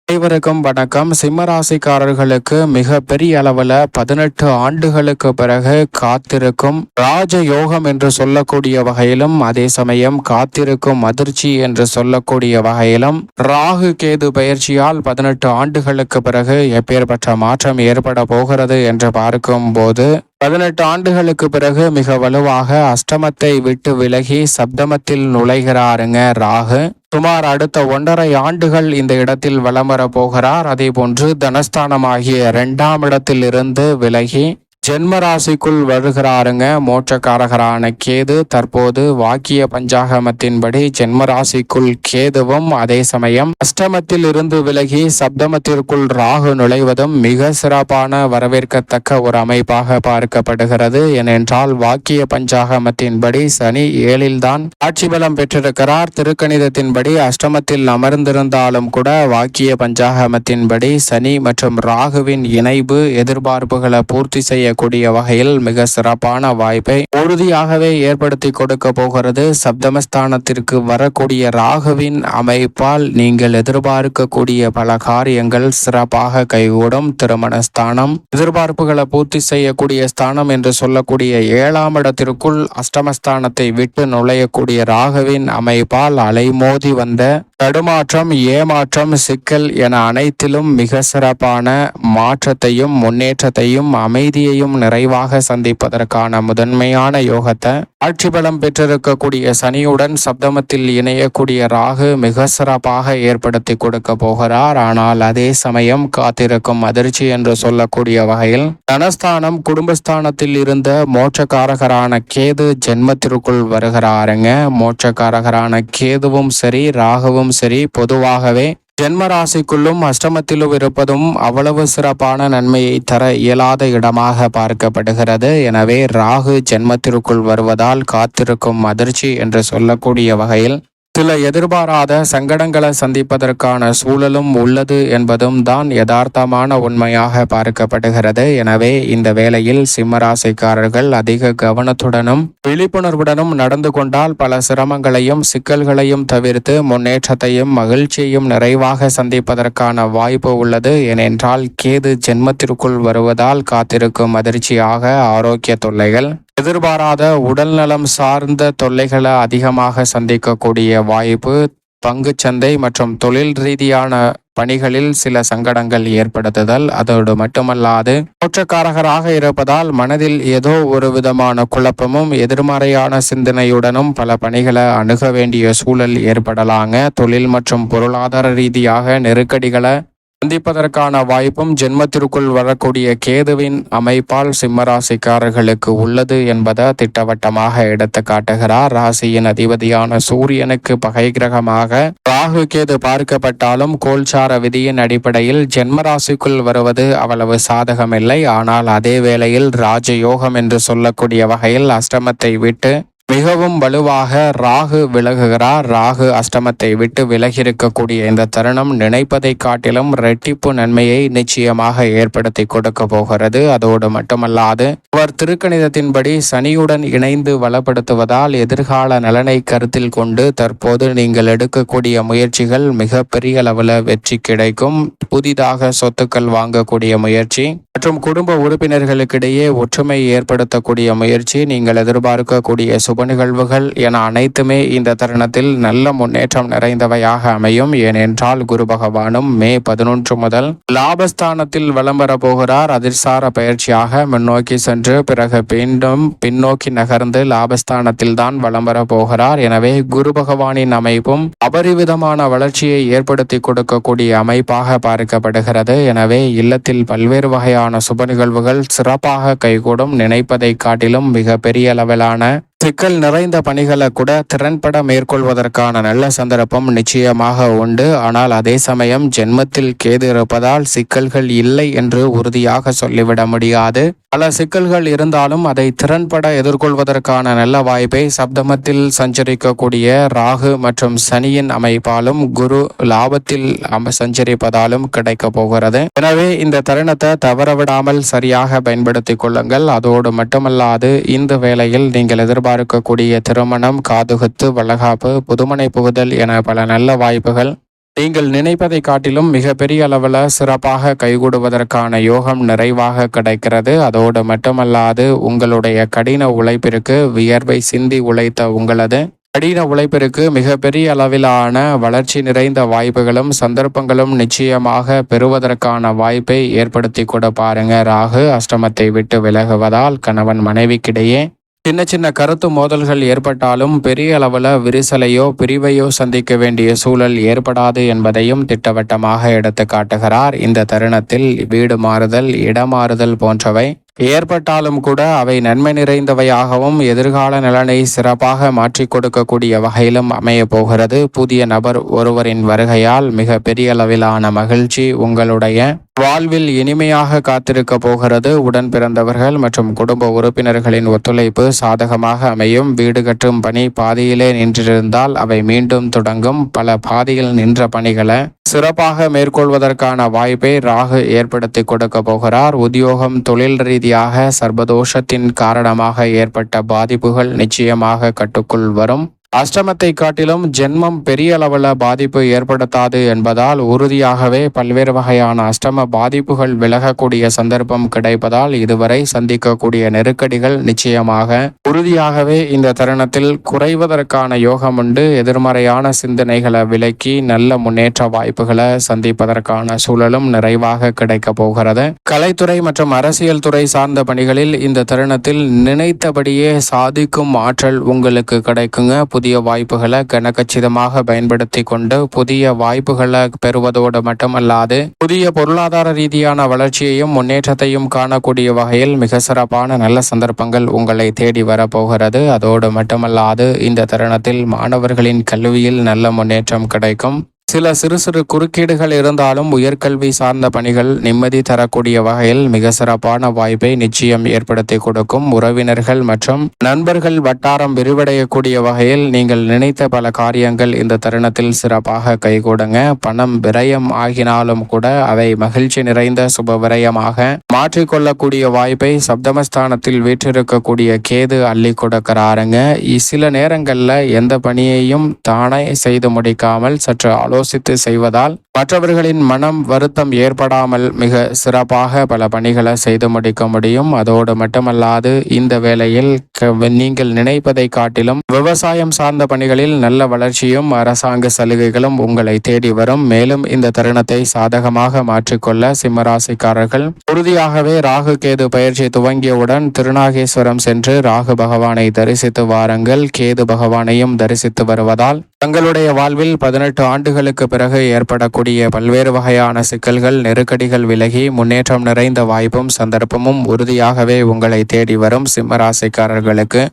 அனைவருக்கும் வணக்கம். சிம்ம ராசிக்காரர்களுக்கு மிக பெரிய அளவில் 18 ஆண்டுகளுக்கு பிறகு காத்திருக்கும் ராஜயோகம் என்று சொல்லக்கூடிய வகையிலும், அதே சமயம் காத்திருக்கும் அதிர்ச்சி என்று சொல்லக்கூடிய வகையிலும், ராகு கேது பயிற்சியால் 18 ஆண்டுகளுக்கு பிறகு எப்பேற்பட்ட மாற்றம் ஏற்பட போகிறது என்று பார்க்கும் போது 18 ஆண்டுகளுக்கு பிறகு மிக வலுவாக அஷ்டமத்தை விட்டு விலகி சப்தமத்தில் நுழைகிறாருங்க ராகு. சுமார் அடுத்த 1.5 ஆண்டுகள் இந்த இடத்தில் வலம் வர போகிறார். அதே போன்று தனஸ்தானமாகிய 2ஆம் இடத்தில் இருந்து விலகி ஜென்ம ராசிக்குள் வருகிறாருங்க. மோட்சக்காரகரான கேது தற்போது வாக்கிய பஞ்சாகமத்தின்படி ஜென்ம ராசிக்குள் கேதுவும், அதே சமயம் அஷ்டமத்தில் இருந்து விலகி சப்தமத்திற்குள் ராகு நுழைவதும் மிக சிறப்பான வரவேற்கத்தக்க ஒரு அமைப்பாக பார்க்கப்படுகிறது. ஏனென்றால் வாக்கிய பஞ்சாகமத்தின்படி சனி 7ல் தான் ஆட்சி பலம் பெற்றிருக்கிறார். திருக்கணிதத்தின்படி அஷ்டமத்தில் அமர்ந்திருந்தாலும் கூட வாக்கிய பஞ்சாகமத்தின்படி சனி மற்றும் ராகுவின் இணைவு எதிர்பார்ப்புகளை பூர்த்தி செய்ய கூடிய வகையில் மிக சிறப்பான வாய்ப்பை உறுதியாகவே ஏற்படுத்தி கொடுக்க போகிறது. சப்தமஸ்தானத்திற்கு வரக்கூடிய ராகுவின் அமைப்பால் நீங்கள் எதிர்பார்க்கக்கூடிய பல காரியங்கள் சிறப்பாக கைகூடும். திருமணஸ்தானம், எதிர்பார்ப்புகளை பூர்த்தி செய்யக்கூடிய ஸ்தானம் என்று சொல்லக்கூடிய 7ஆம் இடத்திற்குள் அஷ்டமஸ்தானத்தை விட்டு நுழையக்கூடிய ராகுவின் அமைப்பால் அலைமோதி வந்த தடுமாற்றம், ஏமாற்றம், சிக்கல் என அனைத்திலும் மிக சிறப்பான மாற்றத்தையும் முன்னேற்றத்தையும் அமைதியையும் நிறைவாக சந்திப்பதற்கான முதன்மையான யோகத்தை ஆட்சி பலம் பெற்றிருக்கக்கூடிய சனியுடன் சப்தமத்தில் இணையக்கூடிய ராகு மிக சிறப்பாக ஏற்படுத்தி கொடுக்க போகிறார். ஆனால் அதே சமயம் காத்திருக்கும் அதிர்ச்சி என்று சொல்லக்கூடிய வகையில் தனஸ்தானம், குடும்பஸ்தானத்தில் இருந்த மோட்சக்காரகரான கேது ஜென்மத்திற்குள் வருகிறாருங்க. மோட்சக்காரகரான கேதுவும் சரி, ராகுவும் சரி, பொதுவாகவே ஜென்ம ராசிக்குள்ளும் அஷ்டமத்திலும் இருப்பதும் அவ்வளவு சிறப்பான நன்மையை தர இயலாத இடமாக பார்க்கப்படுகிறது. எனவே ராகு ஜென்மத்திற்குள் வருவதால் காத்திருக்கும் அதிர்ச்சி என்று சொல்லக்கூடிய வகையில் சில எதிர்பாராத சங்கடங்களை சந்திப்பதற்கான சூழலும் உள்ளது என்பதும் தான் யதார்த்தமான உண்மையாக பார்க்கப்படுகிறது. எனவே இந்த வேளையில் சிம்மராசிக்காரர்கள் அதிக கவனத்துடனும் விழிப்புணர்வுடனும் நடந்து கொண்டால் பல சிரமங்களையும் சிக்கல்களையும் தவிர்த்து முன்னேற்றத்தையும் மகிழ்ச்சியையும் நிறைவாக சந்திப்பதற்கான வாய்ப்பு உள்ளது. ஏனென்றால் கேது ஜென்மத்திற்குள் வருவதால் காத்திருக்கும் அதிர்ச்சியாக ஆரோக்கிய தொல்லைகள், எதிர்பாராத உடல்நலம் சார்ந்த தொல்லைகளை அதிகமாக சந்திக்கக்கூடிய வாய்ப்பு, பங்குச்சந்தை மற்றும் தொழில் ரீதியான பணிகளில் சில சங்கடங்கள் ஏற்படுத்துதல், அதோடு மட்டுமல்லாது மோட்சக்காரகராக இருப்பதால் மனதில் ஏதோ ஒரு விதமான குழப்பமும் எதிர்மறையான சிந்தனையுடனும் பல பணிகளை அணுக வேண்டிய சூழல் ஏற்படலாங்க. தொழில் மற்றும் பொருளாதார ரீதியாக நெருக்கடிகளை சந்திப்பதற்கான வாய்ப்பும் ஜென்மத்திற்குள் வரக்கூடிய கேதுவின் அமைப்பால் சிம்மராசிக்காரர்களுக்கு உள்ளது என்பதை திட்டவட்டமாக எடுத்து காட்டுகிறார். ராசியின் அதிபதியான சூரியனுக்கு பகை கிரகமாக ராகு கேது பார்க்கப்பட்டாலும் கோல்சார விதியின் அடிப்படையில் ஜென்மராசிக்குள் வருவது அவ்வளவு சாதகமில்லை. ஆனால் அதே வேளையில் ராஜயோகம் என்று சொல்லக்கூடிய வகையில் அஷ்டமத்தை விட்டு மிகவும் வலுவாக ராகு விலகுகிறார். ராகு அஷ்டமத்தை விட்டு விலகியிருக்கக்கூடிய இந்த தருணம் நினைப்பதை காட்டிலும் இரட்டிப்பு நன்மையை நிச்சயமாக ஏற்படுத்தி கொடுக்க போகிறது. அதோடு மட்டுமல்லாது அவர் திருக்கணிதத்தின்படி சனியுடன் இணைந்து வளப்படுத்துவதால் எதிர்கால நலனை கருத்தில் கொண்டு தற்போது நீங்கள் எடுக்கக்கூடிய முயற்சிகள் மிக பெரிய அளவில் வெற்றி கிடைக்கும். புதிதாக சொத்துக்கள் வாங்கக்கூடிய முயற்சி மற்றும் குடும்ப உறுப்பினர்களுக்கிடையே ஒற்றுமை ஏற்படுத்தக்கூடிய முயற்சி, நீங்கள் எதிர்பார்க்கக்கூடிய சுப நிகழ்வுகள் என அனைத்துமே இந்த தருணத்தில் நல்ல முன்னேற்றம் நிறைந்தவையாக அமையும். ஏனென்றால் குரு பகவானும் மே 11 முதல் லாபஸ்தானத்தில் வலம் வர போகிறார். அதிர்சார பயிற்சியாக முன்னோக்கி சென்று பிறகு மீண்டும் பின்னோக்கி நகர்ந்து லாபஸ்தானத்தில் தான் வலம் வர போகிறார். எனவே குரு பகவானின் அமைப்பும் அபரிவிதமான வளர்ச்சியை ஏற்படுத்தி கொடுக்கக்கூடிய அமைப்பாக பார்க்கப்படுகிறது. எனவே இல்லத்தில் பல்வேறு வகையான சுப நிகழ்வுகள் சிறப்பாக கைகூடும். நினைப்பதை காட்டிலும் மிக பெரிய அளவிலான சிக்கல் நிறைந்த பணிகளை கூட திறன்பட மேற்கொள்வதற்கான நல்ல சந்தர்ப்பம் நிச்சயமாக உண்டு. ஆனால் அதே சமயம் ஜென்மத்தில் கேது இருப்பதால் சிக்கல்கள் இல்லை என்று உறுதியாக சொல்லிவிட முடியாது. பல சிக்கல்கள் இருந்தாலும் அதை திறன்பட எதிர்கொள்வதற்கான நல்ல வாய்ப்பை சப்தமத்தில் சஞ்சரிக்கக்கூடிய ராகு மற்றும் சனியின் அமைப்பாலும் குரு லாபத்தில் சஞ்சரிப்பதாலும் கிடைக்க போகிறது. எனவே இந்த தருணத்தை தவறவிடாமல் சரியாக பயன்படுத்திக் கொள்ளுங்கள். அதோடு மட்டுமல்லாது இந்த வேளையில் நீங்கள் எதிர்பார்க்கக்கூடிய திருமணம், காதுகுத்து, வளகாப்பு, புதுமனை புகுதல் என பல நல்ல வாய்ப்புகள் நீங்கள் நினைப்பதை காட்டிலும் மிகப்பெரிய அளவில் சிறப்பாக கைகூடுவதற்கான யோகம் நிறைவாக கிடைக்கிறது. அதோடு மட்டுமல்லாது உங்களுடைய கடின உழைப்பிற்கு வியர்வை சிந்தி உழைத்த உங்களது கடின உழைப்பிற்கு மிகப்பெரிய அளவிலான வளர்ச்சி நிறைந்த வாய்ப்புகளும் சந்தர்ப்பங்களும் நிச்சயமாக பெறுவதற்கான வாய்ப்பை ஏற்படுத்தி கூட பாருங்க. ராகு அஷ்டமத்தை விட்டு விலகுவதால் கணவன் மனைவிக்கிடையே சின்ன சின்ன கருத்து மோதல்கள் ஏற்பட்டாலும் பெரிய அளவில் விரிசலையோ பிரிவையோ சந்திக்க வேண்டிய சூழல் ஏற்படாது என்பதையும் திட்டவட்டமாக எடுத்து காட்டுகிறார். இந்த தருணத்தில் வீடு மாறுதல், இடமாறுதல் போன்றவை ஏற்பட்டாலும் கூட அவை நன்மை நிறைந்தவையாகவும் எதிர்கால நலனை சிறப்பாக மாற்றிக் கொடுக்கக்கூடிய வகையிலும் அமைய போகிறது. புதிய நபர் ஒருவரின் வருகையால் மிக பெரிய அளவிலான மகிழ்ச்சி உங்களுடைய வாழ்வில் இனிமையாக காத்திருக்க போகிறது. உடன் பிறந்தவர்கள் மற்றும் குடும்ப உறுப்பினர்களின் ஒத்துழைப்பு சாதகமாக அமையும். வீடு கட்டும் பணி பாதியிலே நின்றிருந்தால் அவை மீண்டும் தொடங்கும். பல பாதியில் நின்ற பணிகளை சிறப்பாக மேற்கொள்வதற்கான வாய்ப்பை ராகு ஏற்படுத்தி கொடுக்க போகிறார். உத்தியோகம், தொழில் ரீதியாக சர்வதோஷத்தின் காரணமாக ஏற்பட்ட பாதிப்புகள் நிச்சயமாக கட்டுக்குள் வரும். அஷ்டமத்தை காட்டிலும் ஜென்மம் பெரிய அளவில் பாதிப்பு ஏற்படுத்தாது என்பதால் உறுதியாகவே பல்வேறு வகையான அஷ்டம பாதிப்புகள் விலகக்கூடிய சந்தர்ப்பம் கிடைப்பதால் இதுவரை சந்திக்கக்கூடிய நெருக்கடிகள் நிச்சயமாக உறுதியாகவே இந்த தருணத்தில் குறைவதற்கான யோகம் உண்டு. எதிர்மறையான சிந்தனைகளை விலக்கி நல்ல முன்னேற்ற வாய்ப்புகளை சந்திப்பதற்கான சூழலும் நிறைவாக கிடைக்க போகிறது. கலைத்துறை மற்றும் அரசியல் துறை சார்ந்த பணிகளில் இந்த தருணத்தில் நினைத்தபடியே சாதிக்கும் ஆற்றல் உங்களுக்கு கிடைக்குங்க. புதிய வாய்ப்புகளை கனகச்சிதமாக பயன்படுத்தி கொண்டு புதிய வாய்ப்புகளை பெறுவதோடு மட்டுமல்லாது புதிய பொருளாதார ரீதியான வளர்ச்சியையும் முன்னேற்றத்தையும் காணக்கூடிய வகையில் மிக சிறப்பான நல்ல சந்தர்ப்பங்கள் உங்களை தேடி வரப்போகிறது. அதோடு மட்டுமல்லாது இந்த தருணத்தில் மாணவர்களின் கல்வியில் நல்ல முன்னேற்றம் கிடைக்கும். சில சிறு சிறு குறுக்கீடுகள் இருந்தாலும் உயர்கல்வி சார்ந்த பணிகள் நிம்மதி தரக்கூடிய வகையில் மிக சிறப்பான வாய்ப்பை நிச்சயம் ஏற்படுத்தி கொடுக்கும். உறவினர்கள் மற்றும் நண்பர்கள் வட்டாரம் விரிவடையக்கூடிய வகையில் நீங்கள் நினைத்த பல காரியங்கள் இந்த தருணத்தில் சிறப்பாக கைகூடுங்க. பணம் விரயம் ஆகினாலும் கூட அவை மகிழ்ச்சி நிறைந்த சுப விரயமாக மாற்றிக்கொள்ளக்கூடிய வாய்ப்பை சப்தமஸ்தானத்தில் வீற்றிருக்கக்கூடிய கேது அள்ளி கொடுக்கிறாருங்க. சில நேரங்களில் எந்த பணியையும் தானே செய்து முடிக்காமல் சற்று ஆலோசித்து செய்வதால் மற்றவர்களின் மனம் வருத்தம் ஏற்படாமல் மிக சிறப்பாக பல பணிகளை செய்து முடிக்க முடியும். அதோடு மட்டுமல்லாது இந்த வேளையில் நீங்கள் நினைப்பதை காட்டிலும் விவசாயம் சார்ந்த பணிகளில் நல்ல வளர்ச்சியும் அரசாங்க சலுகைகளும் உங்களை தேடி வரும். மேலும் இந்த தருணத்தை சாதகமாக மாற்றிக்கொள்ள சிம்மராசிக்காரர்கள் உறுதியாகவே ராகு கேது பயிற்சி துவங்கியவுடன் திருநாகேஸ்வரம் சென்று ராகு பகவானை தரிசித்து வாருங்கள். கேது பகவானையும் தரிசித்து வருவதால் தங்களுடைய வாழ்வில் 18 ஆண்டுகளுக்கு பிறகு ஏற்படக்கூடிய பல்வேறு வகையான சிக்கல்கள், நெருக்கடிகள் விலகி முன்னேற்றம் நிறைந்த வாய்ப்பும் சந்தர்ப்பமும் உறுதியாகவே உங்களை தேடி வரும். சிம்மராசிக்காரர்களுக்கு